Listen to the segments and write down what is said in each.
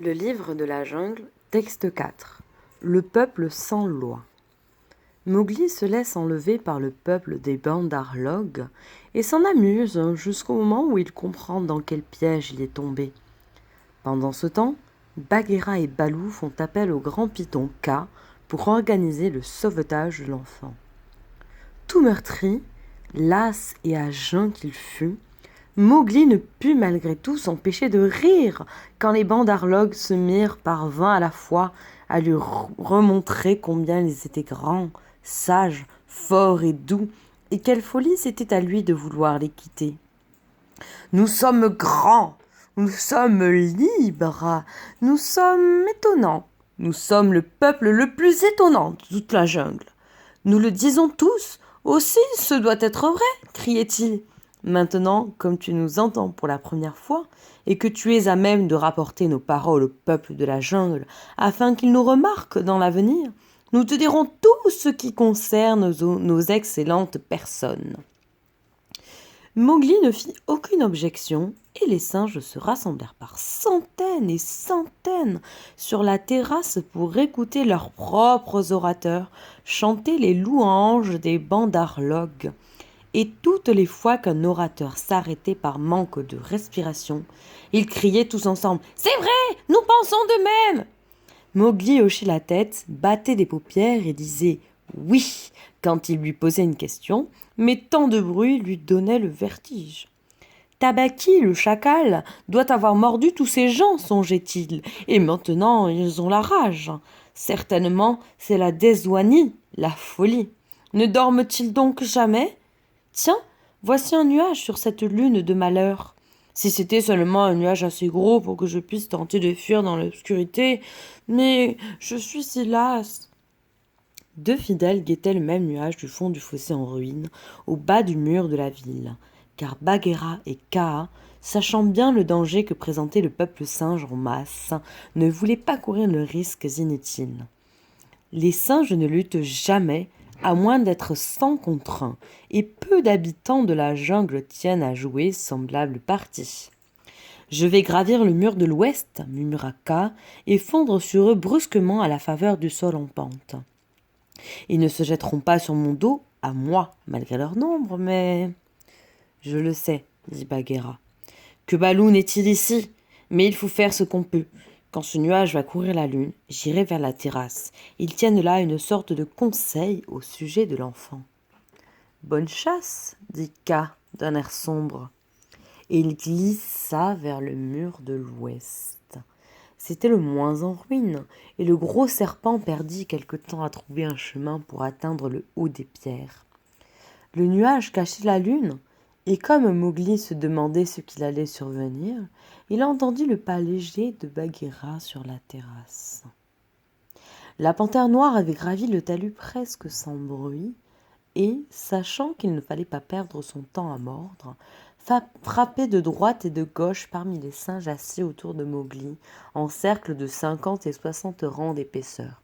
Le livre de la jungle, texte 4. Le peuple sans loi. Mowgli se laisse enlever par le peuple des Bandarlog et s'en amuse jusqu'au moment où il comprend dans quel piège il est tombé. Pendant ce temps, Bagheera et Baloo font appel au grand python K pour organiser le sauvetage de l'enfant. Tout meurtri, las et à jeun qu'il fut, Mowgli ne put malgré tout s'empêcher de rire quand les Bandarlogs se mirent par 20 à la fois à lui remontrer combien ils étaient grands, sages, forts et doux, et quelle folie c'était à lui de vouloir les quitter. « Nous sommes grands, nous sommes libres, nous sommes étonnants, nous sommes le peuple le plus étonnant de toute la jungle. Nous le disons tous, aussi ce doit être vrai, criait-il. Maintenant, comme tu nous entends pour la première fois, et que tu es à même de rapporter nos paroles au peuple de la jungle, afin qu'il nous remarque dans l'avenir, nous te dirons tout ce qui concerne nos excellentes personnes. » Mowgli ne fit aucune objection, et les singes se rassemblèrent par centaines et centaines sur la terrasse pour écouter leurs propres orateurs chanter les louanges des Bandarlogs. Et toutes les fois qu'un orateur s'arrêtait par manque de respiration, ils criaient tous ensemble « C'est vrai, nous pensons de même !» Mowgli hochait la tête, battait des paupières et disait « Oui » quand il lui posait une question, mais tant de bruit lui donnait le vertige. Tabaqui, le chacal, doit avoir mordu tous ces gens, songeait-il, et maintenant ils ont la rage. Certainement, c'est la désouanie, la folie. Ne dorment-ils donc jamais ? Tiens, voici un nuage sur cette lune de malheur. Si c'était seulement un nuage assez gros pour que je puisse tenter de fuir dans l'obscurité, mais je suis si lasse. Deux fidèles guettaient le même nuage du fond du fossé en ruine, au bas du mur de la ville, car Bagheera et Kaa, sachant bien le danger que présentait le peuple singe en masse, ne voulaient pas courir de risques inutiles. Les singes ne luttent jamais, à moins d'être 100 contre 1, et peu d'habitants de la jungle tiennent à jouer semblable partie. « Je vais gravir le mur de l'ouest, murmura Kaa, et fondre sur eux brusquement à la faveur du sol en pente. Ils ne se jetteront pas sur mon dos, à moi, malgré leur nombre, mais... Je le sais, dit Bagheera. Que Baloo n'est-il ici? Mais il faut faire ce qu'on peut. Quand ce nuage va courir la lune, j'irai vers la terrasse. Ils tiennent là une sorte de conseil au sujet de l'enfant. Bonne chasse, dit Kaa d'un air sombre. Et il glissa vers le mur de l'ouest. C'était le moins en ruine, et le gros serpent perdit quelque temps à trouver un chemin pour atteindre le haut des pierres. Le nuage cachait la lune, et comme Mowgli se demandait ce qu'il allait survenir, il entendit le pas léger de Bagheera sur la terrasse. La panthère noire avait gravi le talus presque sans bruit, et, sachant qu'il ne fallait pas perdre son temps à mordre, frappait de droite et de gauche parmi les singes assis autour de Mowgli, en cercle de 50 et 60 rangs d'épaisseur.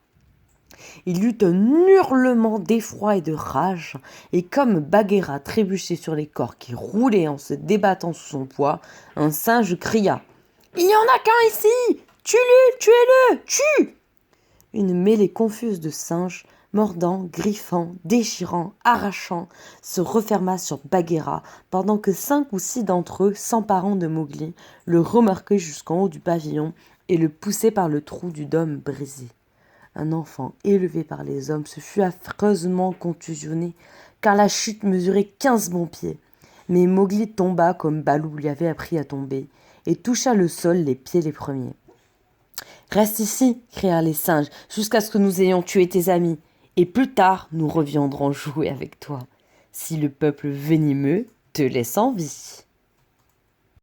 Il eut un hurlement d'effroi et de rage, et comme Bagheera trébuchait sur les corps qui roulaient en se débattant sous son poids, un singe cria « Il n'y en a qu'un ici! Tue-le! Tuez-le! Tue !» Une mêlée confuse de singes, mordant, griffant, déchirant, arrachant, se referma sur Bagheera, pendant que 5 ou 6 d'entre eux, s'emparant de Mowgli, le remorquaient jusqu'en haut du pavillon et le poussaient par le trou du dôme brisé. Un enfant élevé par les hommes se fut affreusement contusionné, car la chute mesurait 15 bons pieds. Mais Mowgli tomba comme Baloo lui avait appris à tomber, et toucha le sol les pieds les premiers. « Reste ici, crièrent les singes, jusqu'à ce que nous ayons tué tes amis, et plus tard nous reviendrons jouer avec toi, si le peuple venimeux te laisse en vie. »